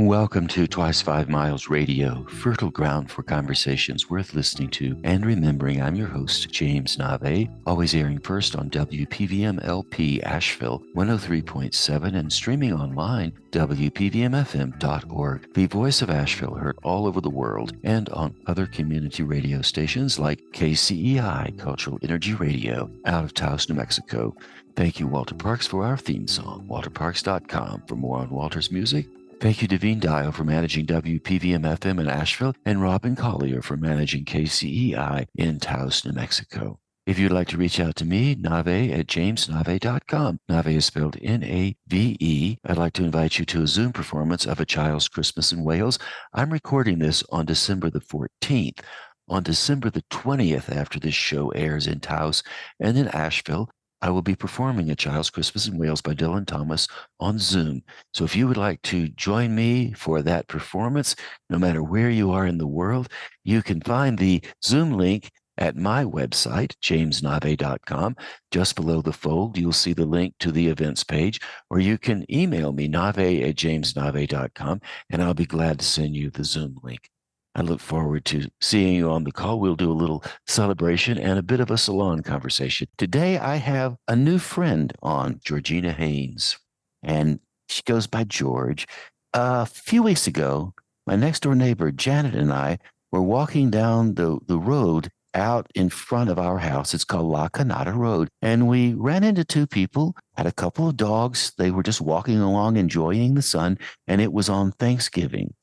Welcome to Twice 5 Miles Radio, fertile ground for conversations worth listening to and remembering. I'm your host, James Navé, always airing first on WPVM LP Asheville 103.7 and streaming online, WPVMFM.org. The voice of Asheville heard all over the world and on other community radio stations like KCEI, Cultural Energy Radio, out of Taos, New Mexico. Thank you, Walter Parks, for our theme song, walterparks.com for more on Walter's music. Thank you, Devine Dial, for managing WPVM-FM in Asheville, and Robin Collier for managing KCEI in Taos, New Mexico. If you'd like to reach out to me, Navé at jamesnavé.com. Navé is spelled N-A-V-E. I'd like to invite you to a Zoom performance of A Child's Christmas in Wales. I'm recording this on December the 14th. On December the 20th, after this show airs in Taos and in Asheville, I will be performing A Child's Christmas in Wales by Dylan Thomas on Zoom. So if you would like to join me for that performance, no matter where you are in the world, you can find the Zoom link at my website, jamesnavé.com. Just below the fold, you'll see the link to the events page, or you can email me, navé at jamesnavé.com, and I'll be glad to send you the Zoom link. I look forward to seeing you on the call. We'll do a little celebration and a bit of a salon conversation. Today, I have a new friend on, Georgina Hayns, and she goes by George. A few weeks ago, my next door neighbor, Janet, and I were walking down the road out in front of our house. It's called La Canada Road. And we ran into two people, had a couple of dogs. They were just walking along, enjoying the sun, and it was on Thanksgiving.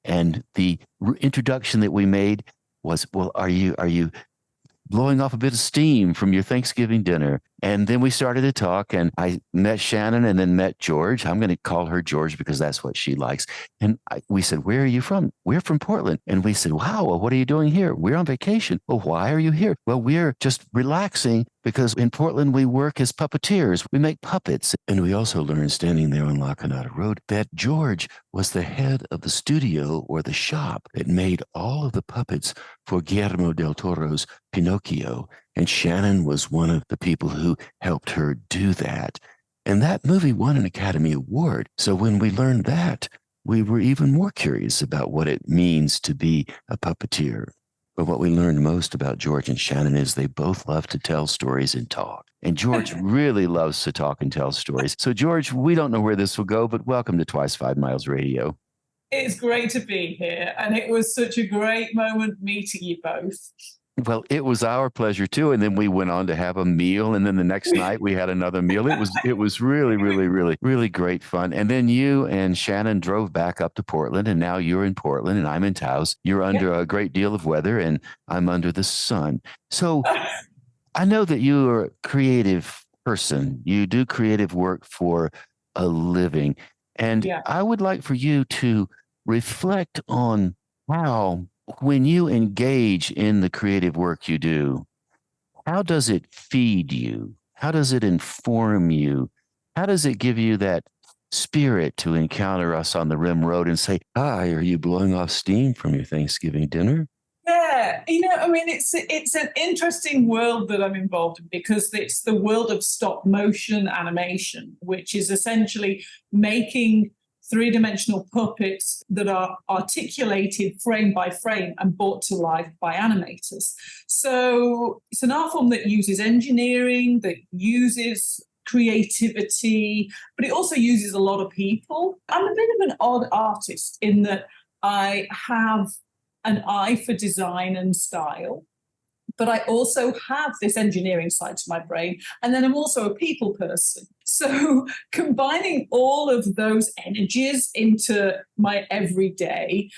And the introduction that we made was, well, are you blowing off a bit of steam from your Thanksgiving dinner? And then we started to talk, and I met Shannon and then met George. I'm going to call her George because that's what she likes. And we said, where are you from? We're from Portland. And we said, wow, well, what are you doing here? We're on vacation. Well, why are you here? Well, we're just relaxing because in Portland, we work as puppeteers. We make puppets. And we also learned standing there on La Canada Road that George was the head of the studio or the shop that made all of the puppets for Guillermo del Toro's Pinocchio. And Shannon was one of the people who helped her do that. And that movie won an Academy Award. So when we learned that, we were even more curious about what it means to be a puppeteer. But what we learned most about George and Shannon is they both love to tell stories and talk. And George really loves to talk and tell stories. So George, we don't know where this will go, but welcome to Twice 5 Miles Radio. It's great to be here. And it was such a great moment meeting you both. Well, it was our pleasure too. And then we went on to have a meal. And then the next night we had another meal. It was really, really, really, really great fun. And then you and Shannon drove back up to Portland, and now you're in Portland and I'm in Taos. You're under a great deal of weather and I'm under the sun. So I know that you are a creative person. You do creative work for a living. And I would like for you to reflect on how, when you engage in the creative work you do, how does it feed you? How does it inform you? How does it give you that spirit to encounter us on the Rim Road and say, hi, are you blowing off steam from your Thanksgiving dinner? Yeah, it's an interesting world that I'm involved in because it's the world of stop motion animation, which is essentially making three-dimensional puppets that are articulated frame by frame and brought to life by animators. So it's an art form that uses engineering, that uses creativity, but it also uses a lot of people. I'm a bit of an odd artist in that I have an eye for design and style, but I also have this engineering side to my brain. And then I'm also a people person. So combining all of those energies into my everyday,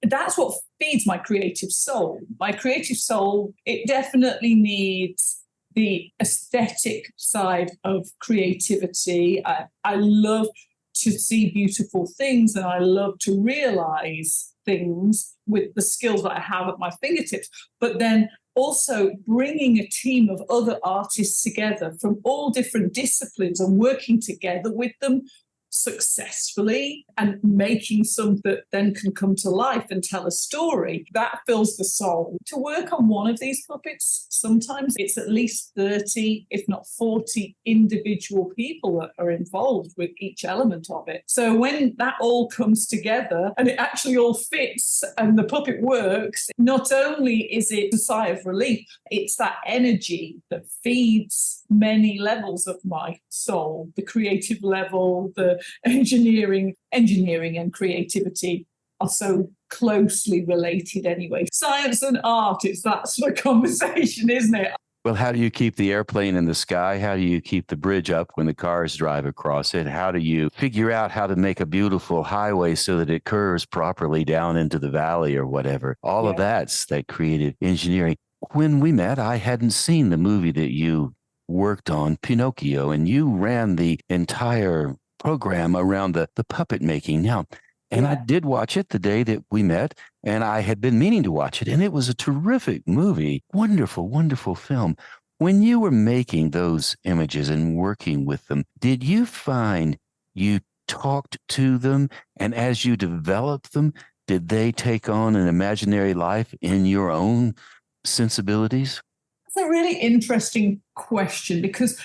that's what feeds my creative soul. My creative soul, it definitely needs the aesthetic side of creativity. I love to see beautiful things and I love to realize things with the skills that I have at my fingertips. But then also bringing a team of other artists together from all different disciplines and working together with them successfully and making some that then can come to life and tell a story, that fills the soul. To work on one of these puppets, sometimes it's at least 30, if not 40 individual people that are involved with each element of it. So when that all comes together and it actually all fits and the puppet works, not only is it a sigh of relief, it's that energy that feeds many levels of my soul, the creative level, the engineering and creativity are so closely related anyway. Science and art, it's that sort of conversation, isn't it? Well, how do you keep the airplane in the sky? How do you keep the bridge up when the cars drive across it? How do you figure out how to make a beautiful highway so that it curves properly down into the valley or whatever? All of that's that creative engineering. When we met, I hadn't seen the movie that you worked on, Pinocchio, and you ran the entire program around the puppet making. Now, and I did watch it the day that we met, and I had been meaning to watch it, and it was a terrific movie. Wonderful, wonderful film. When you were making those images and working with them, did you find you talked to them, and as you developed them, did they take on an imaginary life in your own sensibilities? That's a really interesting question because,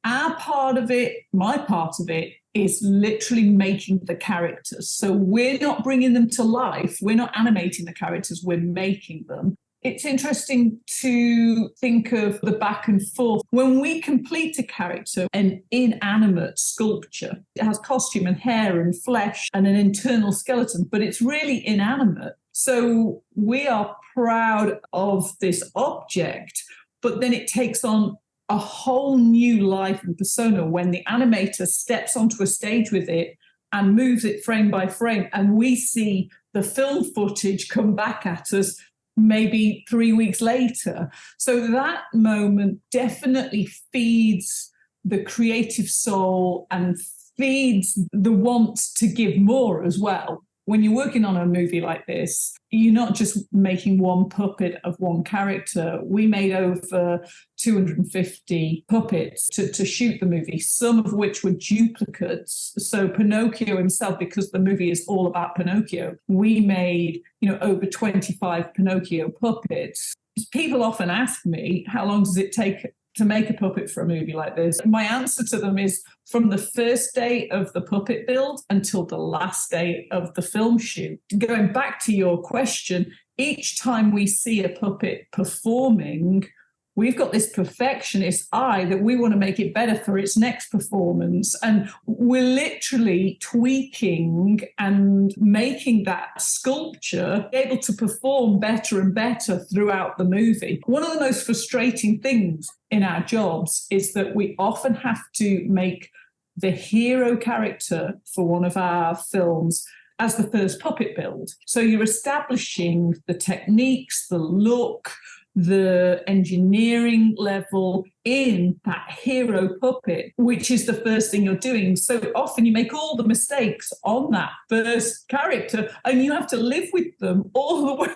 our part of it, my part of it, is literally making the characters. So we're not bringing them to life. We're not animating the characters. We're making them. It's interesting to think of the back and forth. When we complete a character, an inanimate sculpture, it has costume and hair and flesh and an internal skeleton, but it's really inanimate. So we are proud of this object, but then it takes on a whole new life and persona when the animator steps onto a stage with it and moves it frame by frame, and we see the film footage come back at us maybe 3 weeks later. So that moment definitely feeds the creative soul and feeds the want to give more as well. When you're working on a movie like this, you're not just making one puppet of one character. We made over 250 puppets to shoot the movie, some of which were duplicates. So Pinocchio himself, because the movie is all about Pinocchio, we made, over 25 Pinocchio puppets. People often ask me, how long does it take to make a puppet for a movie like this? My answer to them is from the first day of the puppet build until the last day of the film shoot. Going back to your question, each time we see a puppet performing, we've got this perfectionist eye that we want to make it better for its next performance. And we're literally tweaking and making that sculpture able to perform better and better throughout the movie. One of the most frustrating things in our jobs is that we often have to make the hero character for one of our films as the first puppet build. So you're establishing the techniques, the look, the engineering level in that hero puppet, which is the first thing you're doing. So often you make all the mistakes on that first character and you have to live with them all the way,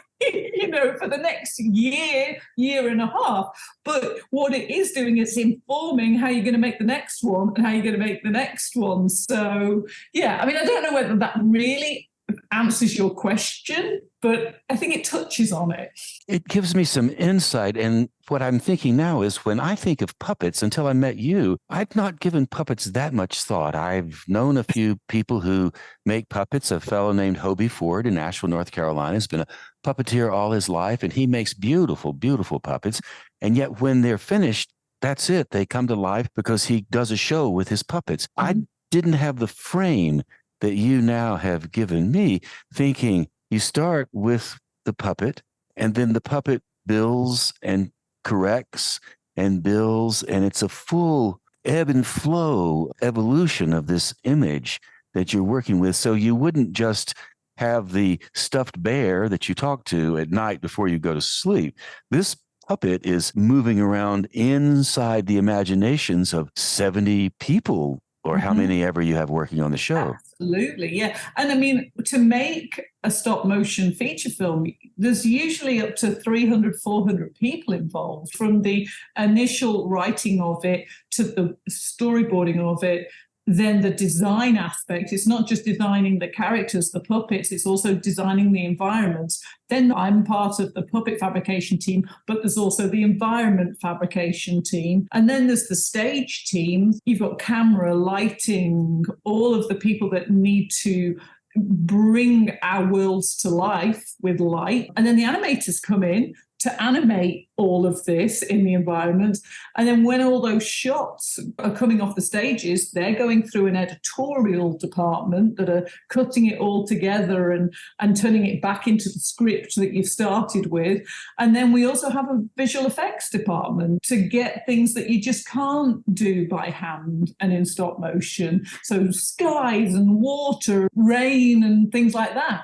for the next year and a half. But what it is doing is informing how you're going to make the next one and how you're going to make the next one. So, I don't know whether that really answers your question, but I think it touches on it. It gives me some insight. And what I'm thinking now is when I think of puppets, until I met you, I'd not given puppets that much thought. I've known a few people who make puppets. A fellow named Hobie Ford in Asheville, North Carolina, has been a puppeteer all his life, and he makes beautiful, beautiful puppets. And yet when they're finished, that's it. They come to life because he does a show with his puppets. I didn't have the frame that you now have given me, thinking you start with the puppet and then the puppet builds and corrects and builds, and it's a full ebb and flow evolution of this image that you're working with. So you wouldn't just have the stuffed bear that you talk to at night before you go to sleep. This puppet is moving around inside the imaginations of 70 people or how many ever you have working on the show. Absolutely, yeah. And to make a stop motion feature film, there's usually up to 300, 400 people involved, from the initial writing of it to the storyboarding of it, then the design aspect, it's not just designing the characters, the puppets, it's also designing the environments. Then I'm part of the puppet fabrication team, but there's also the environment fabrication team. And then there's the stage team. You've got camera, lighting, all of the people that need to bring our worlds to life with light. And then the animators come in to animate all of this in the environment. And then when all those shots are coming off the stages, they're going through an editorial department that are cutting it all together and turning it back into the script that you've started with. And then we also have a visual effects department to get things that you just can't do by hand and in stop motion. So skies and water, rain and things like that.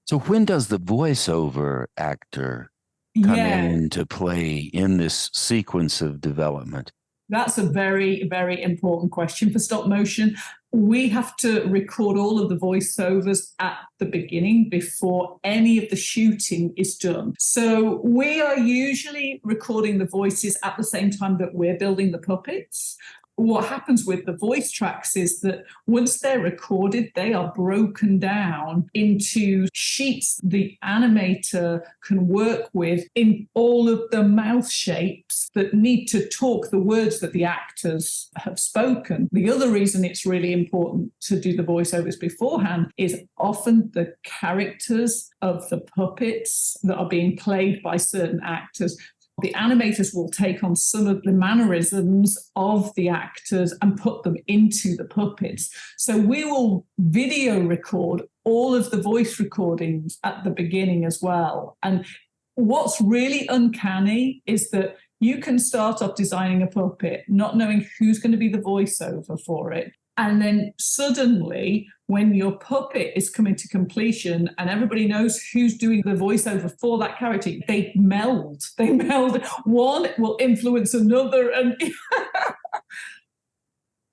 So when does the voiceover actor come into play in this sequence of development? That's a very, very important question for stop motion. We have to record all of the voiceovers at the beginning before any of the shooting is done. So we are usually recording the voices at the same time that we're building the puppets. What happens with the voice tracks is that once they're recorded, they are broken down into sheets the animator can work with in all of the mouth shapes that need to talk the words that the actors have spoken. The other reason it's really important to do the voiceovers beforehand is often the characters of the puppets that are being played by certain actors, the animators will take on some of the mannerisms of the actors and put them into the puppets. So we will video record all of the voice recordings at the beginning as well. And what's really uncanny is that you can start off designing a puppet, not knowing who's going to be the voiceover for it. And then suddenly, when your puppet is coming to completion and everybody knows who's doing the voiceover for that character, they meld. One will influence another. And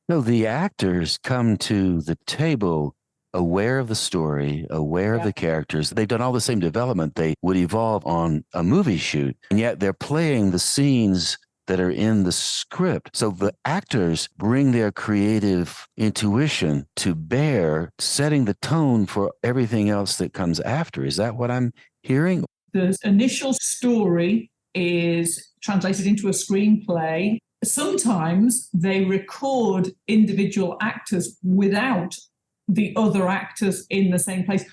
So the actors come to the table aware of the story, aware of the characters. They've done all the same development they would evolve on a movie shoot, and yet they're playing the scenes that are in the script. So the actors bring their creative intuition to bear, setting the tone for everything else that comes after. Is that what I'm hearing? The initial story is translated into a screenplay. Sometimes they record individual actors without the other actors in the same place.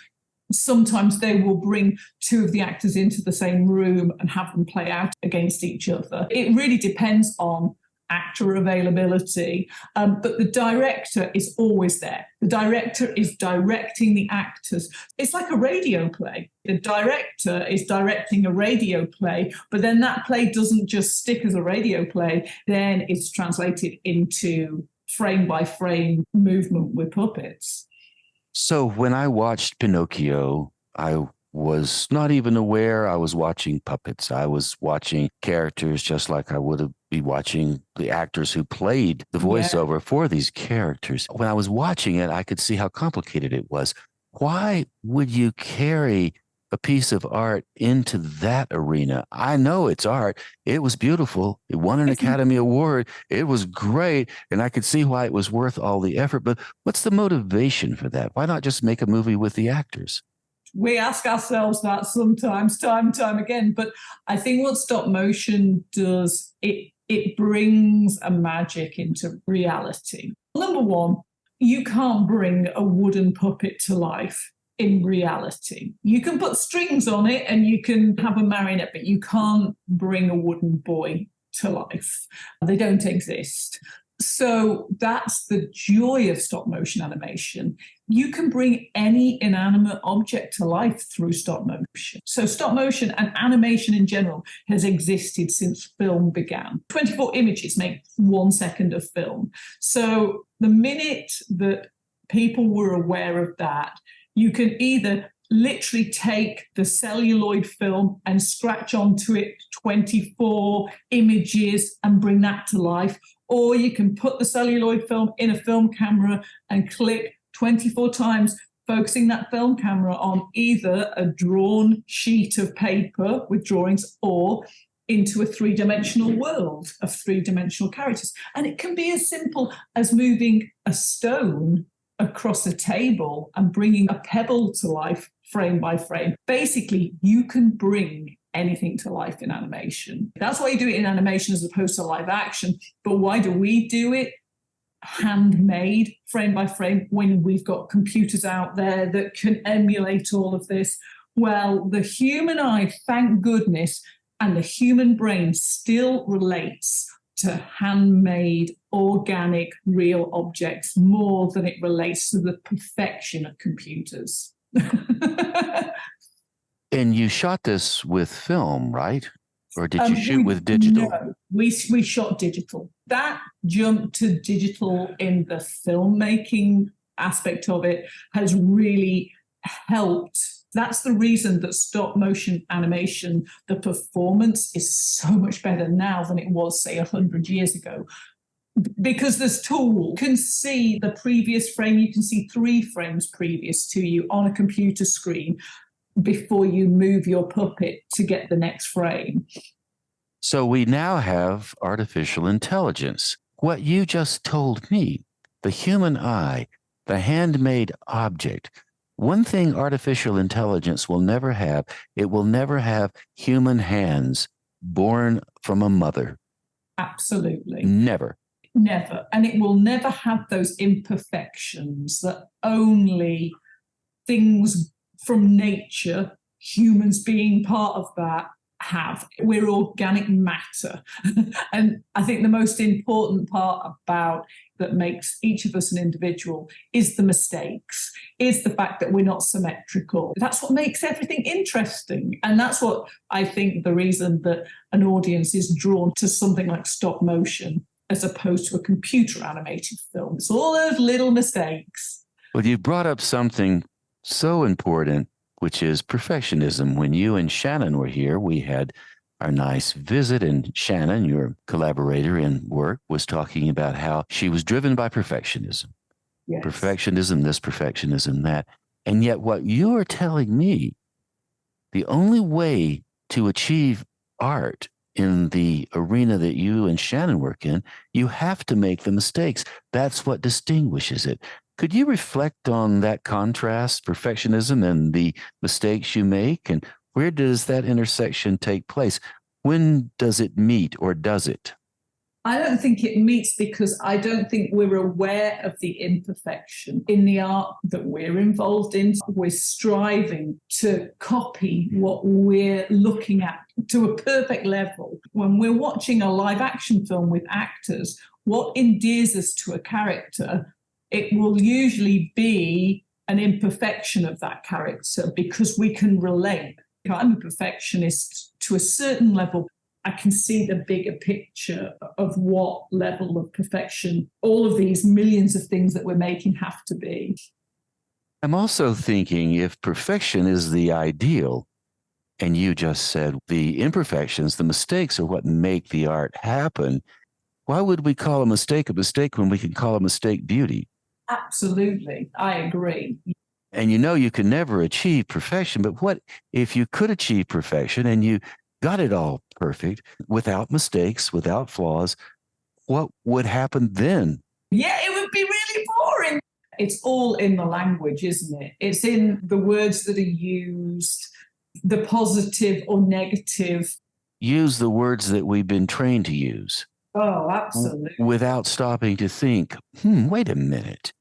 Sometimes they will bring two of the actors into the same room and have them play out against each other. It really depends on actor availability, but the director is always there. The director is directing the actors. It's like a radio play. The director is directing a radio play, but then that play doesn't just stick as a radio play, then it's translated into frame by frame movement with puppets. So when I watched Pinocchio, I was not even aware I was watching puppets. I was watching characters just like I would be watching the actors who played the voiceover for these characters. When I was watching it, I could see how complicated it was. Why would you carry a piece of art into that arena? I know it's art. It was beautiful. It won an Academy Award. It was great. And I could see why it was worth all the effort. But what's the motivation for that? Why not just make a movie with the actors? We ask ourselves that sometimes, time and time again. But I think what stop motion does, it brings a magic into reality. Number one, you can't bring a wooden puppet to life in reality. You can put strings on it and you can have a marionette, but you can't bring a wooden boy to life. They don't exist. So that's the joy of stop motion animation. You can bring any inanimate object to life through stop motion. So stop motion and animation in general has existed since film began. 24 images make 1 second of film. So the minute that people were aware of that, you can either literally take the celluloid film and scratch onto it 24 images and bring that to life, or you can put the celluloid film in a film camera and click 24 times, focusing that film camera on either a drawn sheet of paper with drawings or into a three-dimensional world of three-dimensional characters. And it can be as simple as moving a stone across a table and bringing a pebble to life frame by frame. Basically, you can bring anything to life in animation. That's why you do it in animation as opposed to live action. But why do we do it handmade, frame by frame, when we've got computers out there that can emulate all of this? Well, the human eye, thank goodness, and the human brain still relates to handmade, organic, real objects more than it relates to the perfection of computers. And you shot this with film, right? Or did you shoot with digital? No, we shot digital. That jump to digital in the filmmaking aspect of it has really helped. That's the reason that stop motion animation, the performance is so much better now than it was, say, 100 years ago. Because this tool can see the previous frame, you can see 3 frames previous to you on a computer screen before you move your puppet to get the next frame. So we now have artificial intelligence. What you just told me, the human eye, the handmade object, one thing artificial intelligence will never have, it will never have human hands born from a mother. Absolutely. Never. Never. And it will never have those imperfections that only things from nature, humans being part of that, have. We're organic matter. And I think the most important part about that makes each of us an individual is the mistakes, is the fact that we're not symmetrical. That's what makes everything interesting. And that's what I think the reason that an audience is drawn to something like stop motion as opposed to a computer animated film. It's all those little mistakes. Well, you brought up something so important, which is perfectionism. When you and Shannon were here, we had our nice visit, and Shannon, your collaborator in work, was talking about how she was driven by perfectionism. Yes. Perfectionism, this, perfectionism, that. And yet what you are telling me, the only way to achieve art in the arena that you and Shannon work in, you have to make the mistakes. That's what distinguishes it. Could you reflect on that contrast, perfectionism and the mistakes you make? And where does that intersection take place? When does it meet, or does it? I don't think it meets because I don't think we're aware of the imperfection in the art that we're involved in. We're striving to copy what we're looking at to a perfect level. When we're watching a live action film with actors, what endears us to a character, it will usually be an imperfection of that character because we can relate. I'm a perfectionist to a certain level. I can see the bigger picture of what level of perfection all of these millions of things that we're making have to be. I'm also thinking, if perfection is the ideal, and you just said the imperfections, the mistakes are what make the art happen, why would we call a mistake when we can call a mistake beauty? Absolutely. I agree. And you can never achieve perfection, but what if you could achieve perfection and you got it all perfect, without mistakes, without flaws? What would happen then? Yeah, it would be really boring. It's all in the language, isn't it? It's in the words that are used, the positive or negative. Use the words that we've been trained to use. Oh, absolutely. Without stopping to think, wait a minute.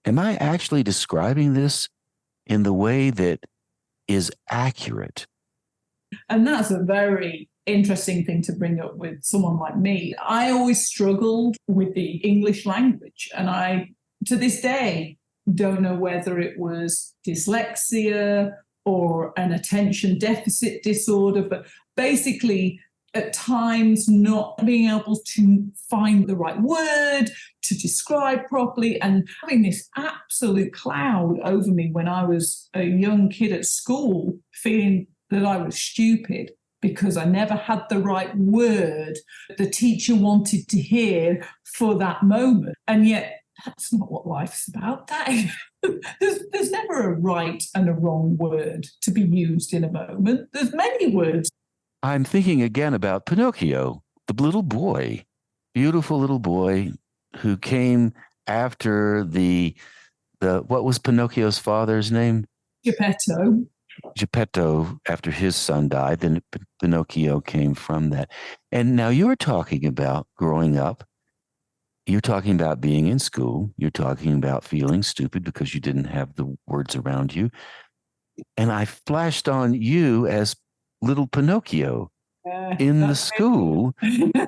Am I actually describing this in the way that is accurate? And that's a very interesting thing to bring up with someone like me. I always struggled with the English language, and I, to this day, don't know whether it was dyslexia or an attention deficit disorder, but basically at times not being able to find the right word to describe properly, and having this absolute cloud over me when I was a young kid at school, feeling that I was stupid because I never had the right word the teacher wanted to hear for that moment. And yet that's not what life's about. There's never a right and a wrong word to be used in a moment. There's many words. I'm thinking again about Pinocchio, the little boy, beautiful little boy who came after what was Pinocchio's father's name? Geppetto. Geppetto, after his son died, then Pinocchio came from that. And now you were talking about growing up. You're talking about being in school. You're talking about feeling stupid because you didn't have the words around you. And I flashed on you as little Pinocchio in the That's school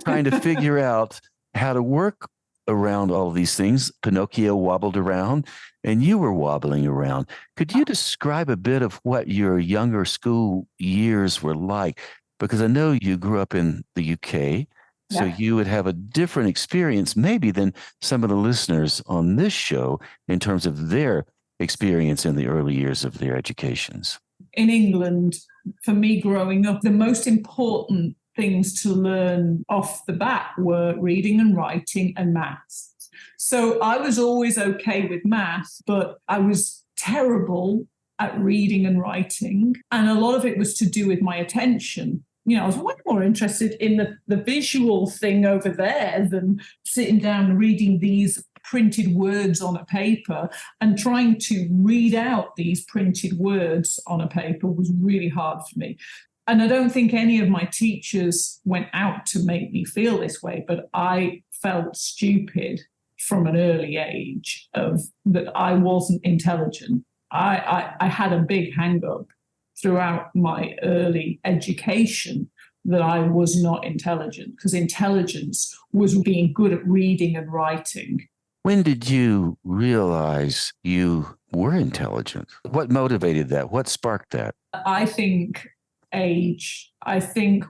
trying to figure out how to work around all these things. Pinocchio wobbled around and you were wobbling around. Could you describe a bit of what your younger school years were like? Because I know you grew up in the UK, so Yeah. you would have a different experience maybe than some of the listeners on this show in terms of their experience in the early years of their educations. In England, for me growing up, the most important things to learn off the bat were reading and writing and maths. So I was always okay with maths, but I was terrible at reading and writing. And a lot of it was to do with my attention. I was way more interested in the visual thing over there than sitting down and reading these printed words on a paper, and trying to read out these printed words on a paper was really hard for me. And I don't think any of my teachers went out to make me feel this way, but I felt stupid from an early age of that I wasn't intelligent. I had a big hang up throughout my early education that I was not intelligent, because intelligence was being good at reading and writing. When did you realize you were intelligent? What motivated that? What sparked that? I think age. I think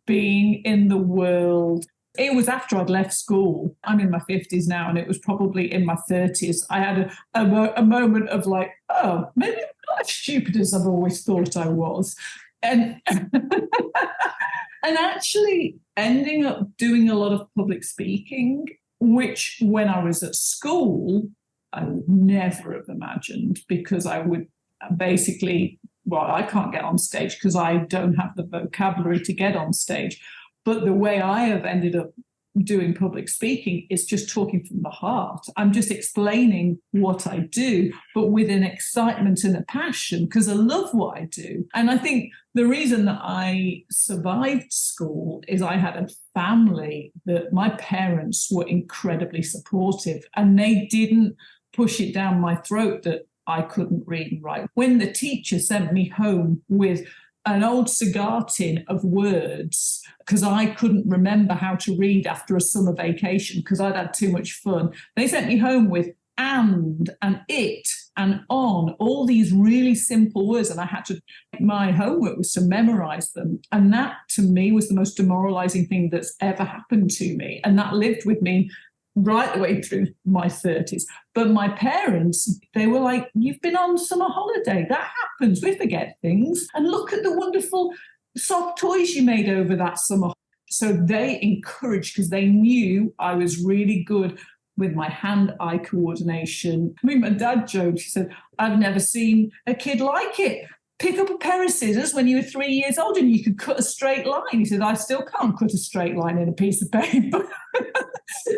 being in the world. It was after I'd left school. I'm in my 50s now, and it was probably in my 30s. I had a moment of like, oh, maybe I'm not as stupid as I've always thought I was. And and actually ending up doing a lot of public speaking, which when I was at school, I would never have imagined, because I would basically, I can't get on stage because I don't have the vocabulary to get on stage. But the way I have ended up doing public speaking is just talking from the heart. I'm just explaining what I do, but with an excitement and a passion, because I love what I do. And I think the reason that I survived school is I had a family that my parents were incredibly supportive, and they didn't push it down my throat that I couldn't read and write. When the teacher sent me home with an old cigar tin of words, because I couldn't remember how to read after a summer vacation because I'd had too much fun. They sent me home with and it and on, all these really simple words, and I had to, my homework was to memorize them. And that to me was the most demoralizing thing that's ever happened to me. And that lived with me right the way through my 30s. But my parents, they were like, you've been on summer holiday. That happens. We forget things. And look at the wonderful soft toys you made over that summer. So they encouraged, because they knew I was really good with my hand-eye coordination. I mean, my dad joked, he said, I've never seen a kid like it. Pick up a pair of scissors when you were 3 years old and you could cut a straight line. He said, I still can't cut a straight line in a piece of paper.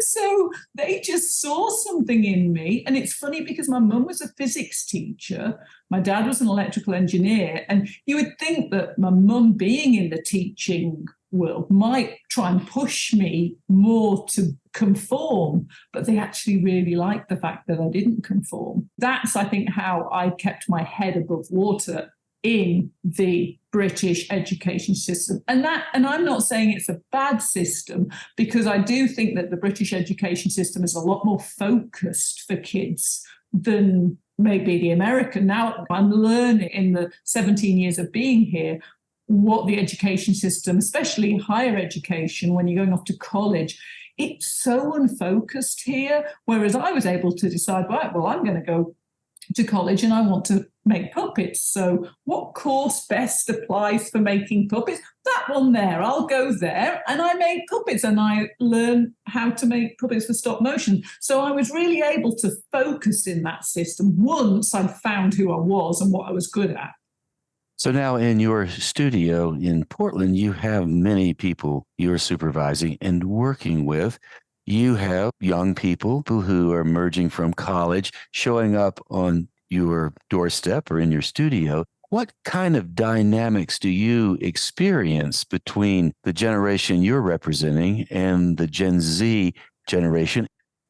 So they just saw something in me. And it's funny because my mum was a physics teacher. My dad was an electrical engineer. And you would think that my mum being in the teaching world might try and push me more to conform, but they actually really liked the fact that I didn't conform. That's, I think, how I kept my head above water in the British education system. And I'm not saying it's a bad system, because I do think that the British education system is a lot more focused for kids than maybe the American. Now I'm learning in the 17 years of being here what the education system, especially higher education, when you're going off to college, it's so unfocused here. Whereas I was able to decide, right, well, I'm going to go to college and I want to make puppets. So what course best applies for making puppets? That one there, I'll go there. And I made puppets and I learned how to make puppets for stop motion. So I was really able to focus in that system once I'd found who I was and what I was good at. So now in your studio in Portland, you have many people you're supervising and working with. You have young people who are emerging from college, showing up on your doorstep or in your studio. What kind of dynamics do you experience between the generation you're representing and the Gen Z generation?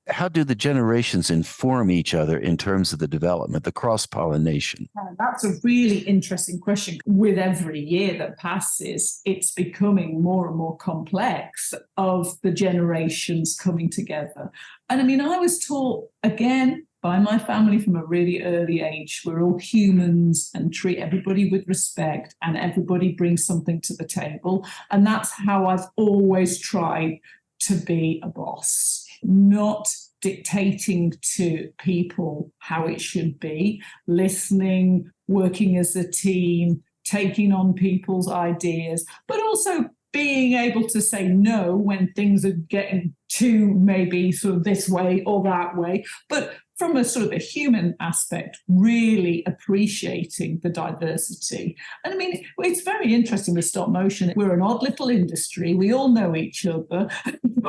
How do the generations inform each other in terms of the development, the cross-pollination? That's a really interesting question. With every year that passes, it's becoming more and more complex of the generations coming together. And I mean, I was taught, again, by my family from a really early age, we're all humans and treat everybody with respect and everybody brings something to the table. And that's how I've always tried to be a boss, not dictating to people how it should be, listening, working as a team, taking on people's ideas, but also being able to say no when things are getting too maybe sort of this way or that way. But from a sort of a human aspect, really appreciating the diversity. And I mean, it's very interesting with stop motion. We're an odd little industry. We all know each other.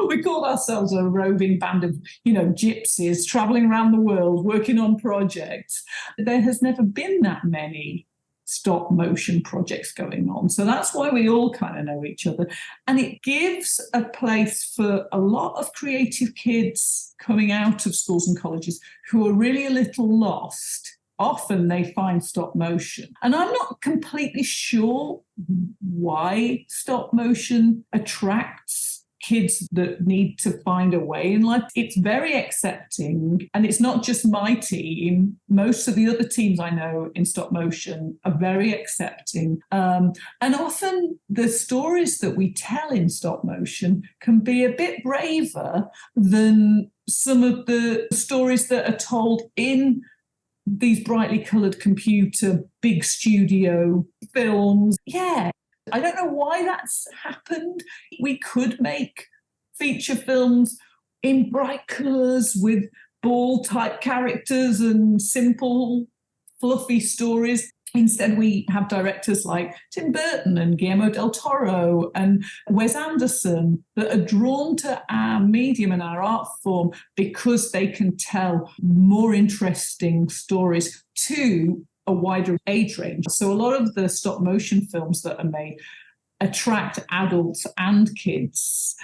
We call ourselves a roving band of, gypsies traveling around the world, working on projects. There has never been that many stop motion projects going on. So that's why we all kind of know each other. And it gives a place for a lot of creative kids coming out of schools and colleges who are really a little lost. Often they find stop motion. And I'm not completely sure why stop motion attracts kids that need to find a way in life. It's very accepting, and it's not just my team. Most of the other teams I know in stop motion are very accepting. And often the stories that we tell in stop motion can be a bit braver than some of the stories that are told in these brightly coloured computer, big studio films. Yeah. I don't know why that's happened. We could make feature films in bright colours with ball-type characters and simple, fluffy stories. Instead, we have directors like Tim Burton and Guillermo del Toro and Wes Anderson that are drawn to our medium and our art form because they can tell more interesting stories to a wider age range. So a lot of the stop motion films that are made attract adults and kids.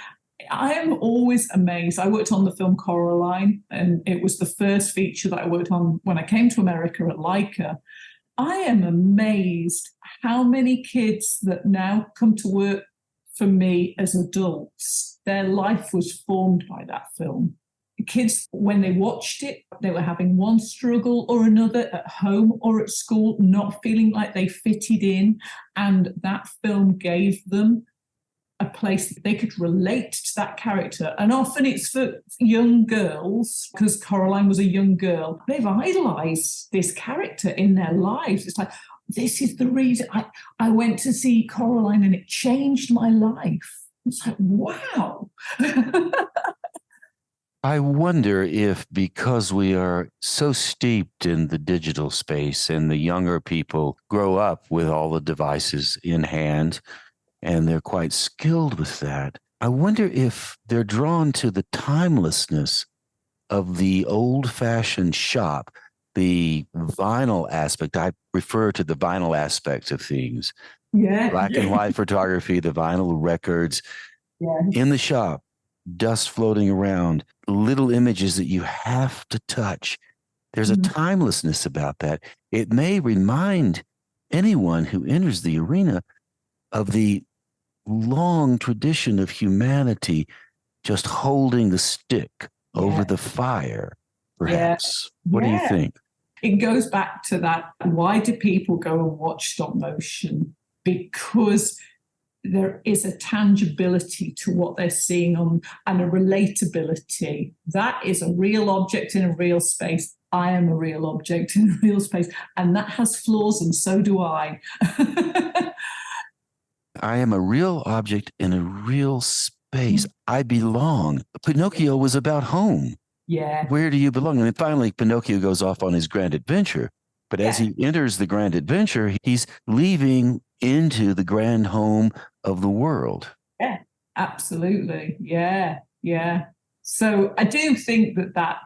I am always amazed. I worked on the film Coraline, and it was the first feature that I worked on when I came to America at Leica. I am amazed how many kids that now come to work for me as adults, their life was formed by that film. Kids, when they watched it, they were having one struggle or another at home or at school, not feeling like they fitted in. And that film gave them a place that they could relate to that character. And often it's for young girls, because Coraline was a young girl. They've idolized this character in their lives. It's like, this is the reason I went to see Coraline and it changed my life. It's like, wow. I wonder if because we are so steeped in the digital space and the younger people grow up with all the devices in hand and they're quite skilled with that, I wonder if they're drawn to the timelessness of the old-fashioned shop, the vinyl aspect. I refer to the vinyl aspect of things. Yeah. Black and white photography, the vinyl records in the shop. Dust floating around, little images that you have to touch. There's a timelessness about that. It may remind anyone who enters the arena of the long tradition of humanity just holding the stick over the fire, perhaps. What do you think? It goes back to that. Why do people go and watch stop motion? Because there is a tangibility to what they're seeing on, and a relatability. That is a real object in a real space. I am a real object in a real space, and that has flaws, and so do I. I am a real object in a real space. I belong. Pinocchio was about home. Yeah. Where do you belong? And then finally, Pinocchio goes off on his grand adventure. But as he enters the grand adventure, he's leaving into the grand home of the world. Yeah, absolutely. Yeah, yeah. So I do think that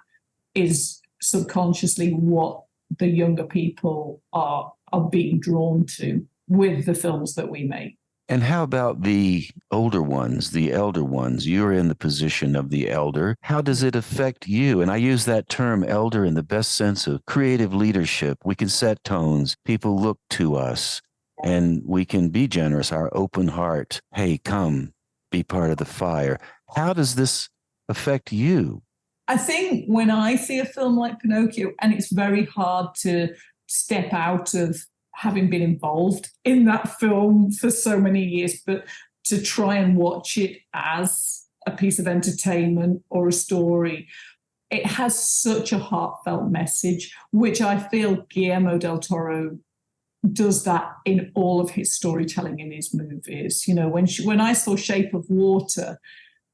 is subconsciously what the younger people are being drawn to with the films that we make. And how about the older ones, the elder ones? You're in the position of the elder. How does it affect you? And I use that term elder in the best sense of creative leadership. We can set tones. People look to us and we can be generous, our open heart. Hey, come, be part of the fire. How does this affect you? I think when I see a film like Pinocchio, and it's very hard to step out of having been involved in that film for so many years, but to try and watch it as a piece of entertainment or a story, it has such a heartfelt message, which I feel Guillermo del Toro does that in all of his storytelling in his movies. You know, when I saw Shape of Water,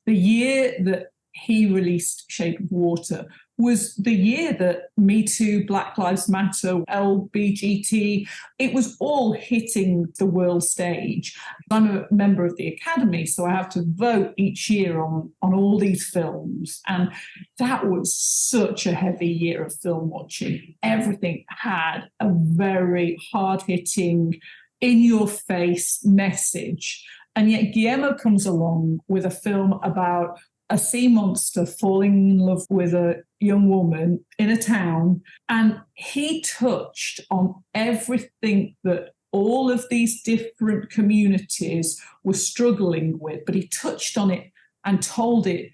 the year that he released Shape of Water was the year that Me Too, Black Lives Matter, LBGT, it was all hitting the world stage. I'm a member of the Academy, so I have to vote each year on all these films. And that was such a heavy year of film watching. Everything had a very hard-hitting, in-your-face message. And yet Guillermo comes along with a film about a sea monster falling in love with a young woman in a town. And he touched on everything that all of these different communities were struggling with, but he touched on it and told it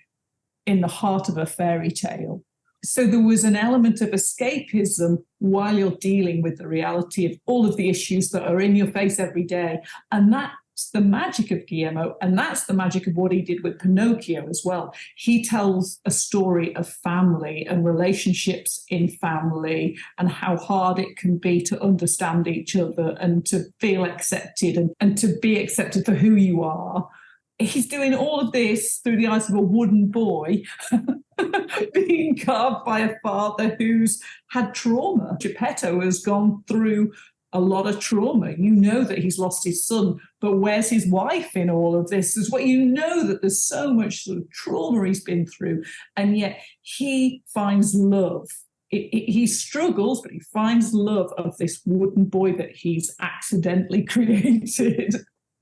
in the heart of a fairy tale. So there was an element of escapism while you're dealing with the reality of all of the issues that are in your face every day. And that's the magic of Guillermo, and that's the magic of what he did with Pinocchio as well. He tells a story of family and relationships in family and how hard it can be to understand each other and to feel accepted and to be accepted for who you are. He's doing all of this through the eyes of a wooden boy being carved by a father who's had trauma. Geppetto has gone through a lot of trauma. You know that he's lost his son, but where's his wife in all of this? Is what you know that there's so much sort of trauma he's been through, and yet he finds love. He struggles, but he finds love of this wooden boy that he's accidentally created.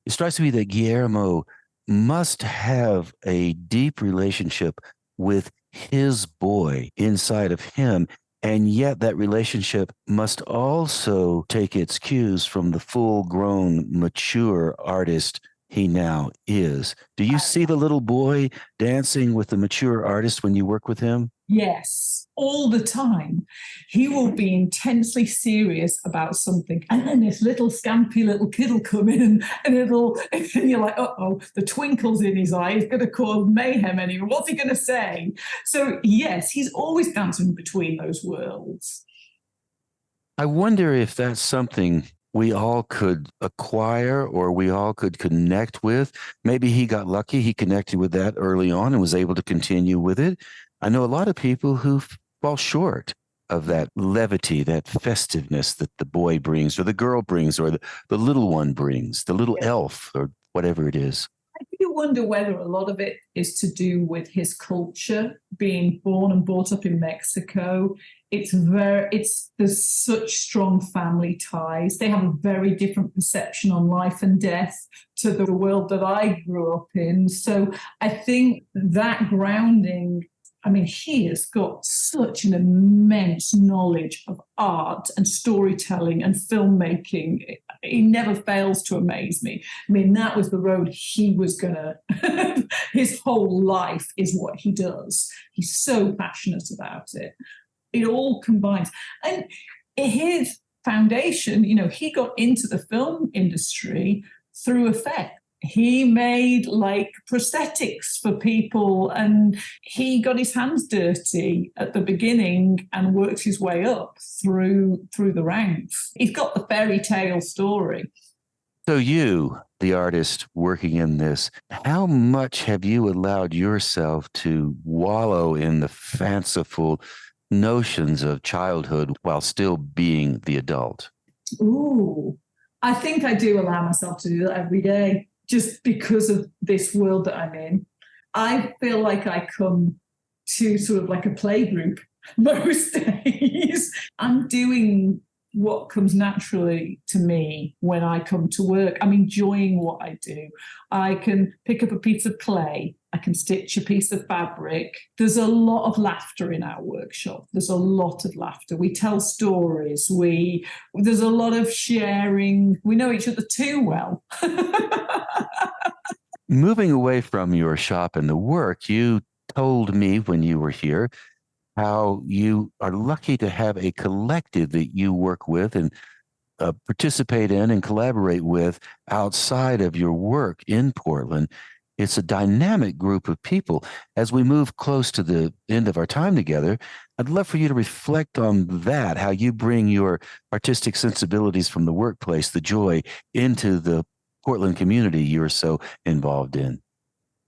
It strikes me that Guillermo must have a deep relationship with his boy inside of him. And yet that relationship must also take its cues from the full-grown, mature artist he now is. Do you see the little boy dancing with the mature artist when you work with him? Yes, all the time. He will be intensely serious about something, and then this little scampy little kid will come in and you're like, uh-oh, the twinkles in his eye is going to cause mayhem anyway. What's he going to say? So yes, he's always dancing between those worlds. I wonder if that's something we all could acquire or we all could connect with. Maybe he got lucky. He connected with that early on and was able to continue with it. I know a lot of people who fall short of that levity, that festiveness that the boy brings or the girl brings or the little one brings, the little elf or whatever it is. I do wonder whether a lot of it is to do with his culture, being born and brought up in Mexico. There's such strong family ties. They have a very different perception on life and death to the world that I grew up in. So I think that grounding, I mean, he has got such an immense knowledge of art and storytelling and filmmaking. He never fails to amaze me. I mean, that was the road he was his whole life is what he does. He's so passionate about it. It all combines. And his foundation, he got into the film industry through effect. He made like prosthetics for people and he got his hands dirty at the beginning and worked his way up through the ranks. He's got the fairy tale story. So you, the artist working in this, how much have you allowed yourself to wallow in the fanciful notions of childhood while still being the adult? Ooh, I think I do allow myself to do that every day just because of this world that I'm in. I feel like I come to sort of like a play group most days. I'm doing what comes naturally to me when I come to work. I'm enjoying what I do. I can pick up a piece of clay. I can stitch a piece of fabric. There's a lot of laughter in our workshop. There's a lot of laughter. We tell stories. There's a lot of sharing. We know each other too well. Moving away from your shop and the work, you told me when you were here how you are lucky to have a collective that you work with and participate in and collaborate with outside of your work in Portland. It's a dynamic group of people. As we move close to the end of our time together, I'd love for you to reflect on that, how you bring your artistic sensibilities from the workplace, the joy, into the Portland community you're so involved in.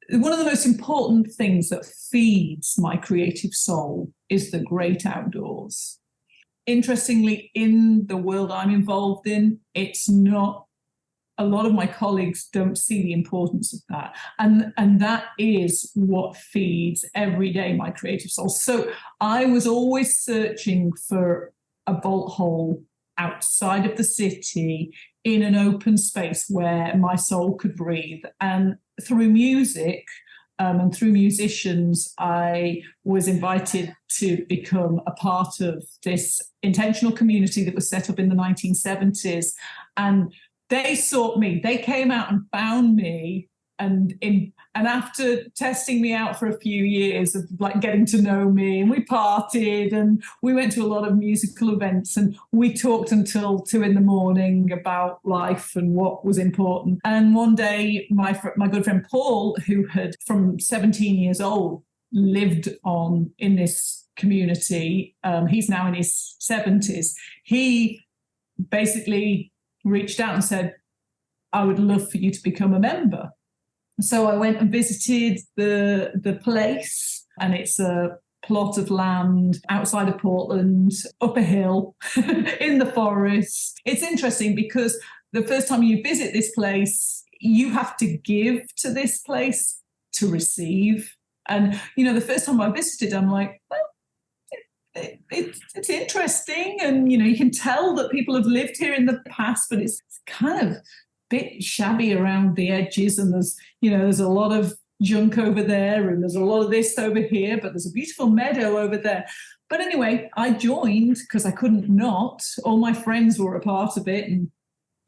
One of the most important things that feeds my creative soul is the great outdoors. Interestingly, in the world I'm involved in, it's not, a lot of my colleagues don't see the importance of that. And that is what feeds every day my creative soul. So I was always searching for a bolt hole outside of the city in an open space where my soul could breathe. And through music and through musicians, I was invited to become a part of this intentional community that was set up in the 1970s. And they sought me. They came out and found me. And after testing me out for a few years of like getting to know me, and we partied and we went to a lot of musical events and we talked until 2 a.m. about life and what was important. And one day, my good friend Paul, who had from 17 years old lived in this community, he's now in his 70s. He basically reached out and said, "I would love for you to become a member." So I went and visited the place, and it's a plot of land outside of Portland, up a hill, in the forest. It's interesting because the first time you visit this place, you have to give to this place to receive. And, the first time I visited, I'm like, well, it's interesting. And, you can tell that people have lived here in the past, but it's kind of bit shabby around the edges, and there's a lot of junk over there, and there's a lot of this over here, but there's a beautiful meadow over there. But anyway, I joined because I couldn't not. All my friends were a part of it, and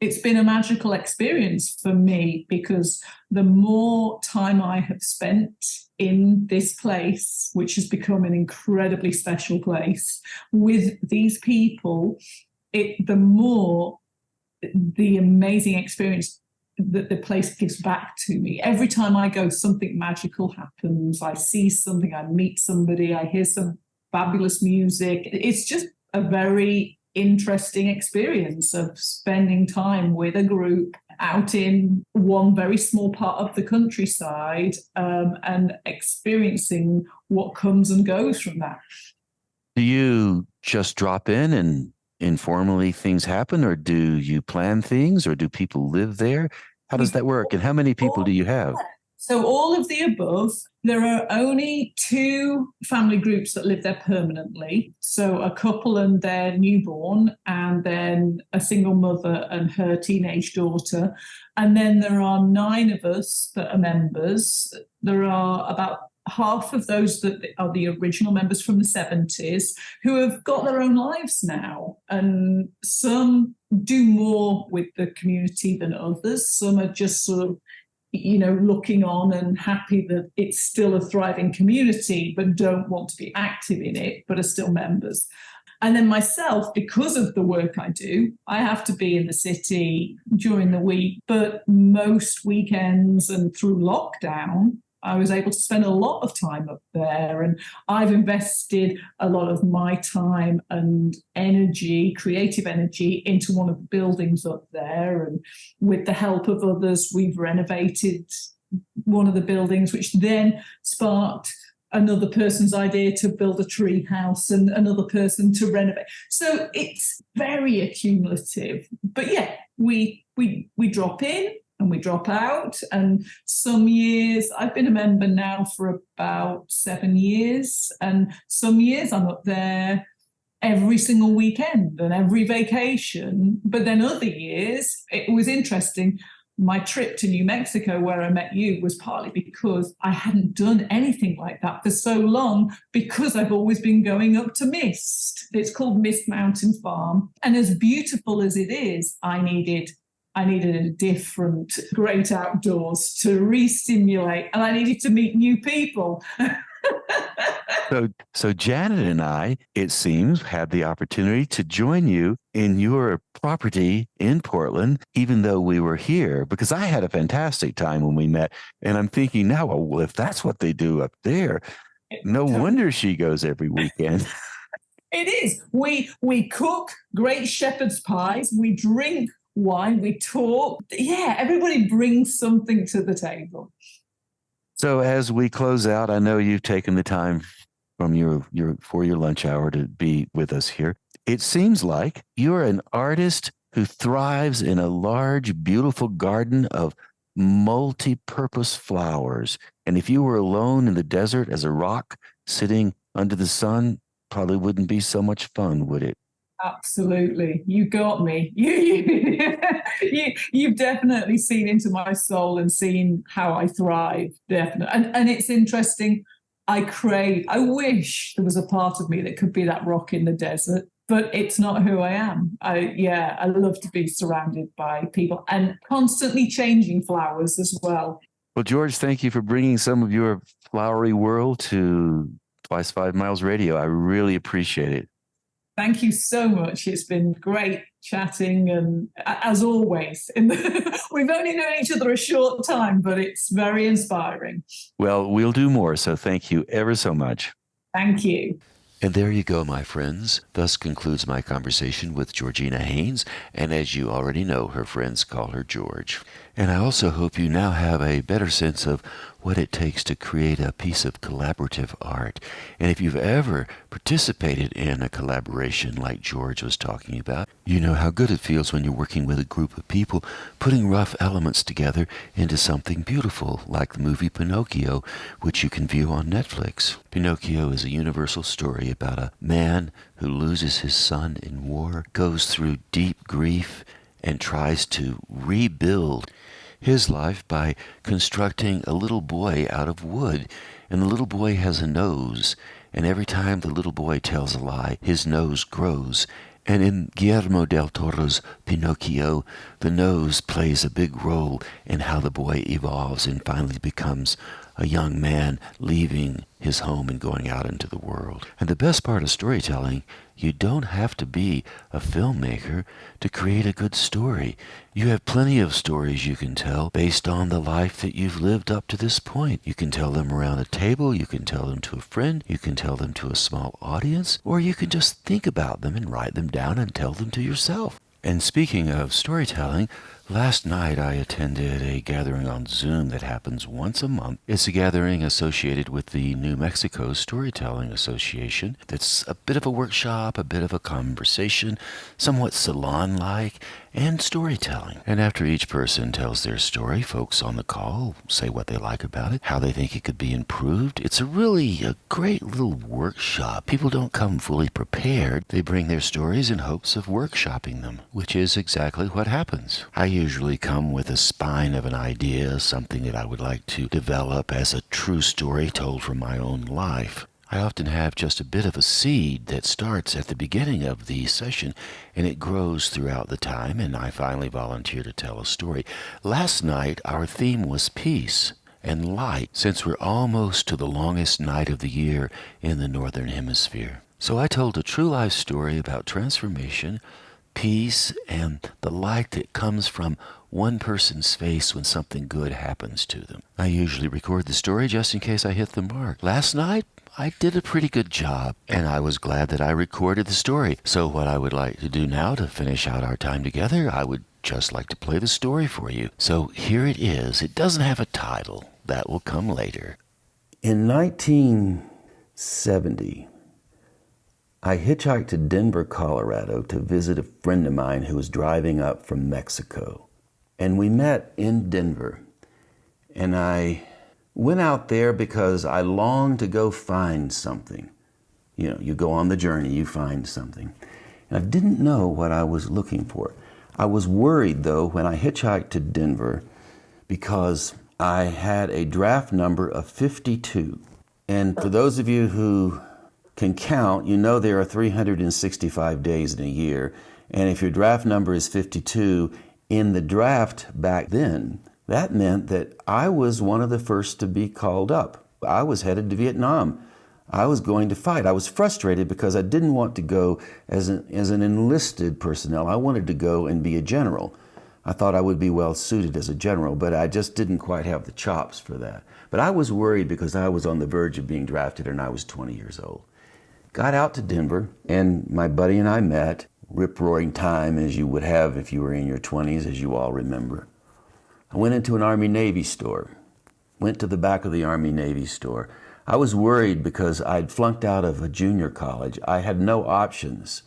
it's been a magical experience for me because the more time I have spent in this place, which has become an incredibly special place with these people, the more the amazing experience that the place gives back to me. Every time I go, something magical happens. I see something, I meet somebody, I hear some fabulous music. It's just a very interesting experience of spending time with a group out in one very small part of the countryside, and experiencing what comes and goes from that. Do you just drop in and informally things happen, or do you plan things, or do people live there? How does that work? And how many people do you have? So all of the above. There are only 2 family groups that live there permanently. So a couple and their newborn, and then a single mother and her teenage daughter. And then there are 9 of us that are members. There are about half of those that are the original members from the 70s who have got their own lives now. And some do more with the community than others. Some are just sort of, looking on and happy that it's still a thriving community, but don't want to be active in it, but are still members. And then myself, because of the work I do, I have to be in the city during the week, but most weekends and through lockdown, I was able to spend a lot of time up there, and I've invested a lot of my time and energy, creative energy, into one of the buildings up there. And with the help of others, we've renovated one of the buildings, which then sparked another person's idea to build a tree house and another person to renovate. So it's very accumulative. But yeah, we drop in and we drop out. And some years, I've been a member now for about 7 years, and some years I'm up there every single weekend and every vacation. But then other years, it was interesting. My trip to New Mexico, where I met you, was partly because I hadn't done anything like that for so long, because I've always been going up to Mist. It's called Mist Mountain Farm. And as beautiful as it is, I needed a different great outdoors to re-stimulate, and I needed to meet new people. So Janet and I, it seems, had the opportunity to join you in your property in Portland, even though we were here, because I had a fantastic time when we met. And I'm thinking now, well, if that's what they do up there, no wonder she goes every weekend. It is. We cook great shepherd's pies. We drink wine. We talk. Yeah, everybody brings something to the table. So as we close out, I know you've taken the time from your lunch hour to be with us here. It seems like you're an artist who thrives in a large, beautiful garden of multi-purpose flowers. And if you were alone in the desert as a rock sitting under the sun, probably wouldn't be so much fun, would it? Absolutely. You got me. You've definitely seen into my soul and seen how I thrive. Definitely. And it's interesting. I wish there was a part of me that could be that rock in the desert, but it's not who I am. I love to be surrounded by people and constantly changing flowers as well. Well, George, thank you for bringing some of your flowery world to Twice 5 Miles Radio. I really appreciate it. Thank you so much. It's been great chatting, and as always, we've only known each other a short time, but it's very inspiring. Well, we'll do more, so thank you ever so much. Thank you. And there you go, my friends. Thus concludes my conversation with Georgina Hayns, and as you already know, her friends call her George. And I also hope you now have a better sense of what it takes to create a piece of collaborative art. And if you've ever participated in a collaboration like George was talking about, you know how good it feels when you're working with a group of people, putting rough elements together into something beautiful, like the movie Pinocchio, which you can view on Netflix. Pinocchio is a universal story about a man who loses his son in war, goes through deep grief, and tries to rebuild his life by constructing a little boy out of wood. And the little boy has a nose, and every time the little boy tells a lie, his nose grows. And in Guillermo del Toro's Pinocchio, the nose plays a big role in how the boy evolves and finally becomes a young man leaving his home and going out into the world. And the best part of storytelling, you don't have to be a filmmaker to create a good story. You have plenty of stories you can tell based on the life that you've lived up to this point. You can tell them around a table, you can tell them to a friend, you can tell them to a small audience, or you can just think about them and write them down and tell them to yourself. And speaking of storytelling, last night I attended a gathering on Zoom that happens once a month. It's a gathering associated with the New Mexico Storytelling Association. That's a bit of a workshop, a bit of a conversation, somewhat salon-like, and storytelling. And after each person tells their story, folks on the call say what they like about it, how they think it could be improved. It's a great little workshop. People don't come fully prepared. They bring their stories in hopes of workshopping them, which is exactly what happens. I usually come with a spine of an idea, something that I would like to develop as a true story told from my own life. I often have just a bit of a seed that starts at the beginning of the session, and it grows throughout the time, and I finally volunteer to tell a story. Last night, our theme was peace and light, since we're almost to the longest night of the year in the Northern Hemisphere. So I told a true life story about transformation, peace, and the light that comes from one person's face when something good happens to them. I usually record the story just in case I hit the mark. Last night, I did a pretty good job, and I was glad that I recorded the story. So what I would like to do now to finish out our time together, I would just like to play the story for you. So here it is. It doesn't have a title. That will come later. In 1970, I hitchhiked to Denver, Colorado to visit a friend of mine who was driving up from Mexico. And we met in Denver. And I went out there because I longed to go find something. You know, you go on the journey, you find something. And I didn't know what I was looking for. I was worried, though, when I hitchhiked to Denver because I had a draft number of 52. And for those of you who can count, you know there are 365 days in a year. And if your draft number is 52, in the draft back then, that meant that I was one of the first to be called up. I was headed to Vietnam. I was going to fight. I was frustrated because I didn't want to go as an enlisted personnel. I wanted to go and be a general. I thought I would be well suited as a general, but I just didn't quite have the chops for that. But I was worried because I was on the verge of being drafted and I was 20 years old. Got out to Denver, and my buddy and I met, rip-roaring time as you would have if you were in your 20s, as you all remember. I went into an Army-Navy store, went to the back of the Army-Navy store. I was worried because I'd flunked out of a junior college. I had no options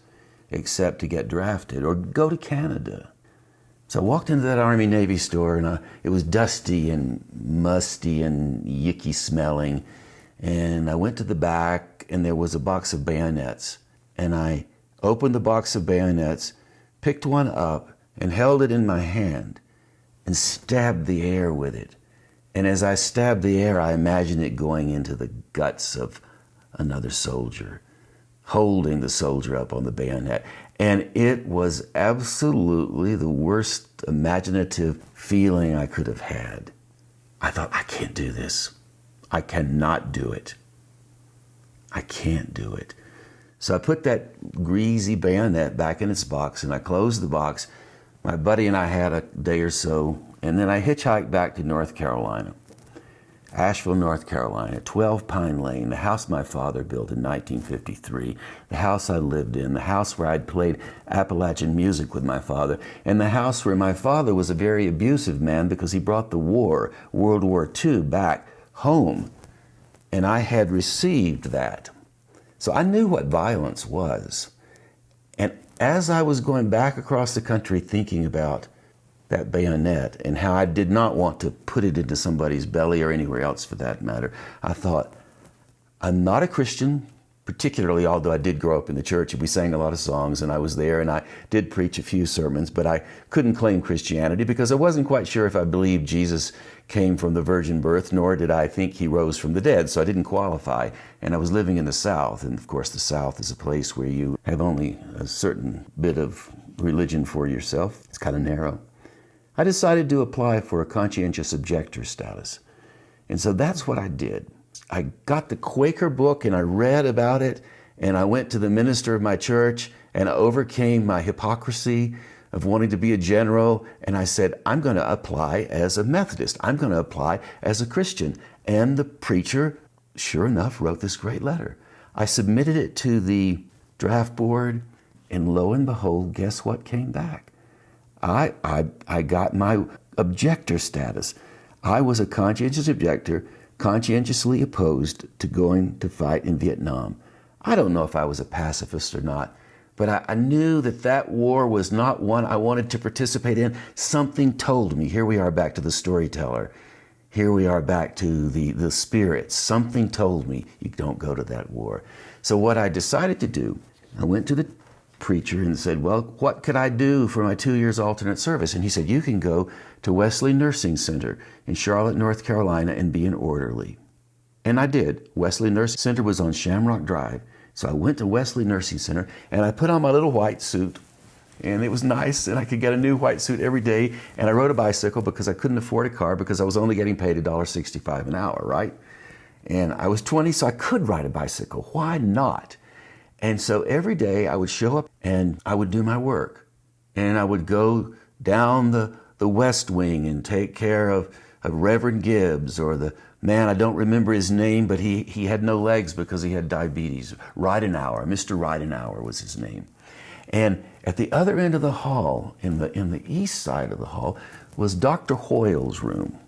except to get drafted or go to Canada. So I walked into that Army-Navy store, and it was dusty and musty and yicky smelling. And I went to the back, and there was a box of bayonets. And I opened the box of bayonets, picked one up, and held it in my hand and stabbed the air with it. And as I stabbed the air, I imagined it going into the guts of another soldier, holding the soldier up on the bayonet. And it was absolutely the worst imaginative feeling I could have had. I thought, I can't do this. I cannot do it. I can't do it. So I put that greasy bayonet back in its box, and I closed the box. My buddy and I had a day or so, and then I hitchhiked back to North Carolina. Asheville, North Carolina, 12 Pine Lane, the house my father built in 1953, the house I lived in, the house where I'd played Appalachian music with my father, and the house where my father was a very abusive man because he brought the war, World War II, back home. And I had received that. So I knew what violence was. And as I was going back across the country thinking about that bayonet and how I did not want to put it into somebody's belly or anywhere else for that matter, I thought, I'm not a Christian, particularly, although I did grow up in the church and we sang a lot of songs and I was there and I did preach a few sermons, but I couldn't claim Christianity because I wasn't quite sure if I believed Jesus came from the virgin birth, nor did I think he rose from the dead, so I didn't qualify. And I was living in the South, and of course the South is a place where you have only a certain bit of religion for yourself. It's kind of narrow. I decided to apply for a conscientious objector status. And so that's what I did. I got the Quaker book and I read about it, and I went to the minister of my church and I overcame my hypocrisy of wanting to be a general, and I said, I'm going to apply as a Methodist. I'm going to apply as a Christian. And the preacher, sure enough, wrote this great letter. I submitted it to the draft board, and lo and behold, guess what came back? I got my objector status. I was a conscientious objector, conscientiously opposed to going to fight in Vietnam. I don't know if I was a pacifist or not, but I knew that that war was not one I wanted to participate in. Something told me, here we are back to the storyteller. Here we are back to the spirits. Something told me, you don't go to that war. So what I decided to do, I went to the preacher and said, well, what could I do for my 2 years alternate service? And he said, you can go to Wesley Nursing Center in Charlotte, North Carolina, and be an orderly. And I did. Wesley Nursing Center was on Shamrock Drive. So I went to Wesley Nursing Center and I put on my little white suit, and it was nice, and I could get a new white suit every day. And I rode a bicycle because I couldn't afford a car because I was only getting paid $1.65 an hour, right? And I was 20, so I could ride a bicycle. Why not? And so every day I would show up and I would do my work. And I would go down the West Wing and take care of Reverend Gibbs, or the man, I don't remember his name, but he had no legs because he had diabetes. Ridenauer, Mr. Ridenauer was his name. And at the other end of the hall, in the east side of the hall, was Dr. Hoyle's room.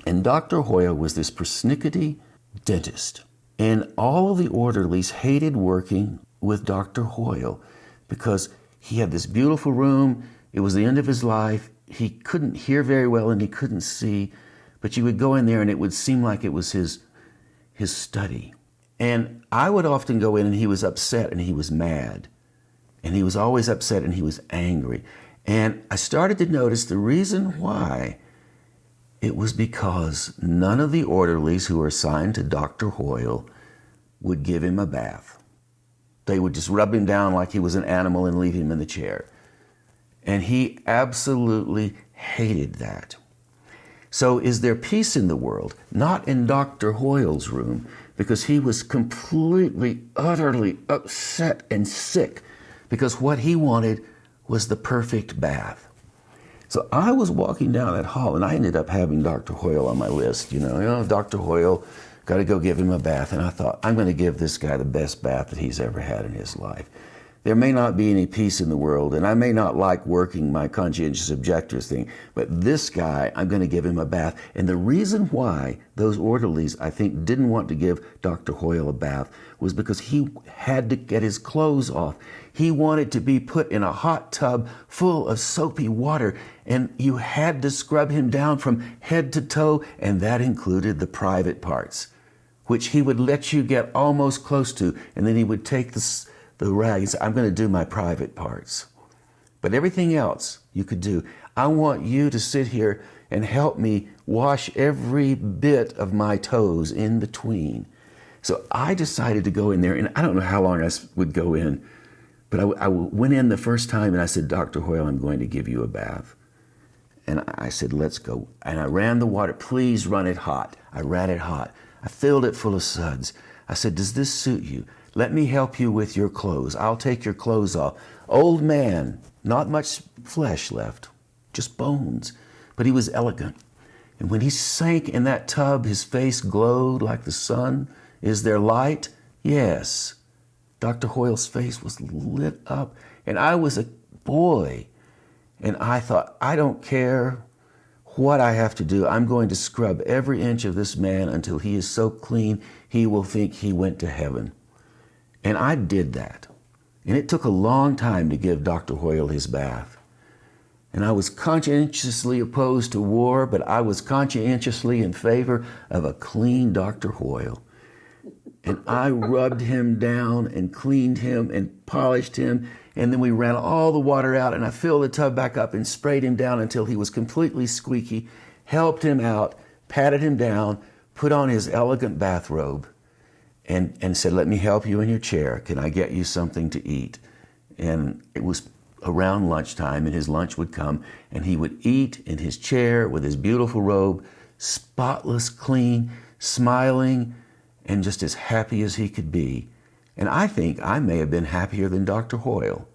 And Dr. Hoyle was this persnickety, dentist. And all of the orderlies hated working with Dr. Hoyle because he had this beautiful room. It was the end of his life. He couldn't hear very well and he couldn't see, but you would go in there and it would seem like it was his study. And I would often go in and he was upset and he was mad. And he was always upset and he was angry. And I started to notice the reason why. It was because none of the orderlies who were assigned to Dr. Hoyle would give him a bath. They would just rub him down like he was an animal and leave him in the chair. And he absolutely hated that. So is there peace in the world? Not in Dr. Hoyle's room, because he was completely, utterly upset and sick, because what he wanted was the perfect bath. So I was walking down that hall, and I ended up having Dr. Hoyle on my list. Dr. Hoyle, got to go give him a bath. And I thought, I'm going to give this guy the best bath that he's ever had in his life. There may not be any peace in the world, and I may not like working my conscientious objectors thing, but this guy, I'm going to give him a bath. And the reason why those orderlies, I think, didn't want to give Dr. Hoyle a bath was because he had to get his clothes off. He wanted to be put in a hot tub full of soapy water, and you had to scrub him down from head to toe, and that included the private parts, which he would let you get almost close to, and then he would take the rag and say, I'm going to do my private parts. But everything else you could do. I want you to sit here and help me wash every bit of my toes in between. So I decided to go in there, and I don't know how long I would go in, but I went in the first time and I said, Dr. Hoyle, I'm going to give you a bath. And I said, let's go. And I ran the water. Please run it hot. I ran it hot. I filled it full of suds. I said, does this suit you? Let me help you with your clothes. I'll take your clothes off. Old man, not much flesh left, just bones. But he was elegant. And when he sank in that tub, his face glowed like the sun. Is there light? Yes. Dr. Hoyle's face was lit up. And I was a boy. And I thought, I don't care what I have to do. I'm going to scrub every inch of this man until he is so clean he will think he went to heaven. And I did that. And it took a long time to give Dr. Hoyle his bath. And I was conscientiously opposed to war, but I was conscientiously in favor of a clean Dr. Hoyle. And I rubbed him down and cleaned him and polished him. And then we ran all the water out, and I filled the tub back up and sprayed him down until he was completely squeaky, helped him out, patted him down, put on his elegant bathrobe, and said, let me help you in your chair. Can I get you something to eat? And it was around lunchtime, and his lunch would come, and he would eat in his chair with his beautiful robe, spotless, clean, smiling, and just as happy as he could be. And I think I may have been happier than Dr. Hoyle.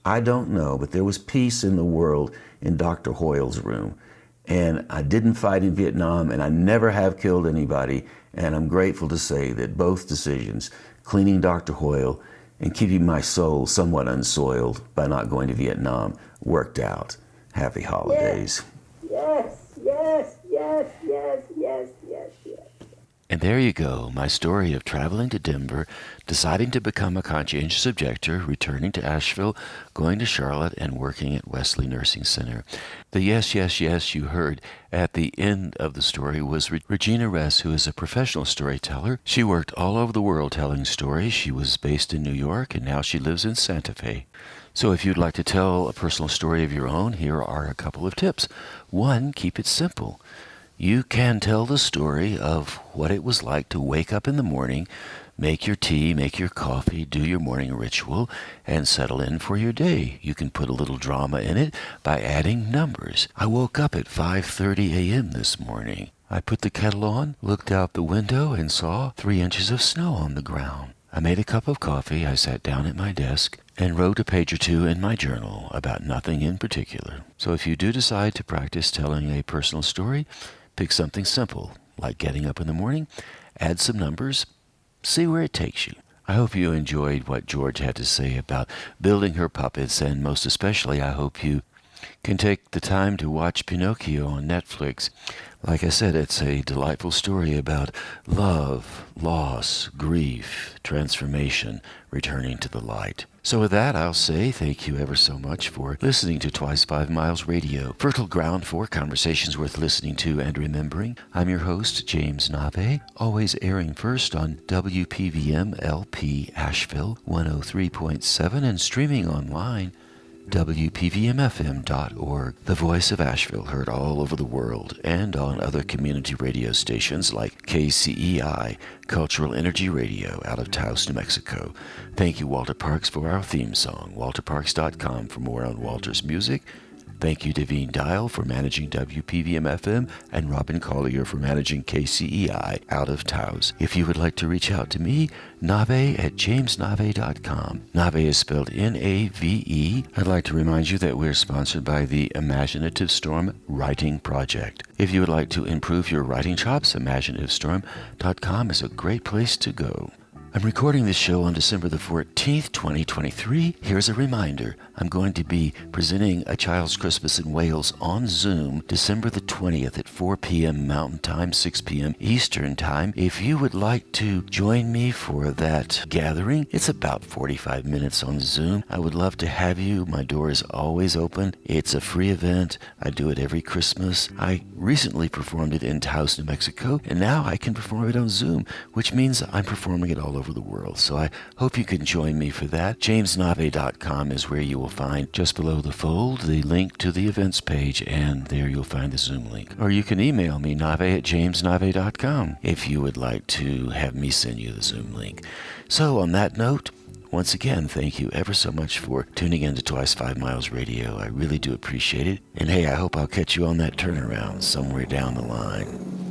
I don't know, but there was peace in the world in Dr. Hoyle's room. And I didn't fight in Vietnam, and I never have killed anybody. And I'm grateful to say that both decisions, cleaning Dr. Hoyle and keeping my soul somewhat unsoiled by not going to Vietnam, worked out. Happy holidays. Yes, yes, yes, yes, yes, yes, yes. And there you go, my story of traveling to Denver, deciding to become a conscientious objector, returning to Asheville, going to Charlotte, and working at Wesley Nursing Center. The yes, yes, yes you heard at the end of the story was Regina Ress, who is a professional storyteller. She worked all over the world telling stories. She was based in New York, and now she lives in Santa Fe. So if you'd like to tell a personal story of your own, here are a couple of tips. One, keep it simple. You can tell the story of what it was like to wake up in the morning, make your tea, make your coffee, do your morning ritual, and settle in for your day. You can put a little drama in it by adding numbers. I woke up at 5:30 a.m. this morning. I put the kettle on, looked out the window, and saw 3 inches of snow on the ground. I made a cup of coffee, I sat down at my desk, and wrote a page or two in my journal about nothing in particular. So if you do decide to practice telling a personal story, pick something simple, like getting up in the morning, add some numbers, see where it takes you. I hope you enjoyed what George had to say about building her puppets, and most especially, I hope you can take the time to watch Pinocchio on Netflix. Like I said, it's a delightful story about love, loss, grief, transformation, returning to the light. So with that, I'll say thank you ever so much for listening to Twice 5 Miles Radio, fertile ground for conversations worth listening to and remembering. I'm your host, James Navé, always airing first on WPVM LP Asheville 103.7 and streaming online WPVMFM.org, the voice of Asheville, heard all over the world and on other community radio stations like KCEI, Cultural Energy Radio, out of Taos, New Mexico. Thank you, Walter Parks, for our theme song. WalterParks.com for more on Walter's music. Thank you, Davine Dial, for managing WPVM-FM, and Robin Collier for managing KCEI out of Taos. If you would like to reach out to me, Navé at jamesnavé.com. Navé is spelled N-A-V-E. I'd like to remind you that we're sponsored by the Imaginative Storm Writing Project. If you would like to improve your writing chops, imaginativestorm.com is a great place to go. I'm recording this show on December the 14th, 2023. Here's a reminder. I'm going to be presenting A Child's Christmas in Wales on Zoom December the 20th at 4 p.m. Mountain Time, 6 p.m. Eastern Time. If you would like to join me for that gathering, it's about 45 minutes on Zoom. I would love to have you. My door is always open. It's a free event. I do it every Christmas. I recently performed it in Taos, New Mexico, and now I can perform it on Zoom, which means I'm performing it all over the world. So I hope you can join me for that. JamesNavé.com is where you will find, just below the fold, the link to the events page, and there you'll find the Zoom link. Or you can email me, Navé at JamesNavé.com, if you would like to have me send you the Zoom link. So on that note, once again, thank you ever so much for tuning in to Twice 5 Miles Radio. I really do appreciate it. And hey, I hope I'll catch you on that turnaround somewhere down the line.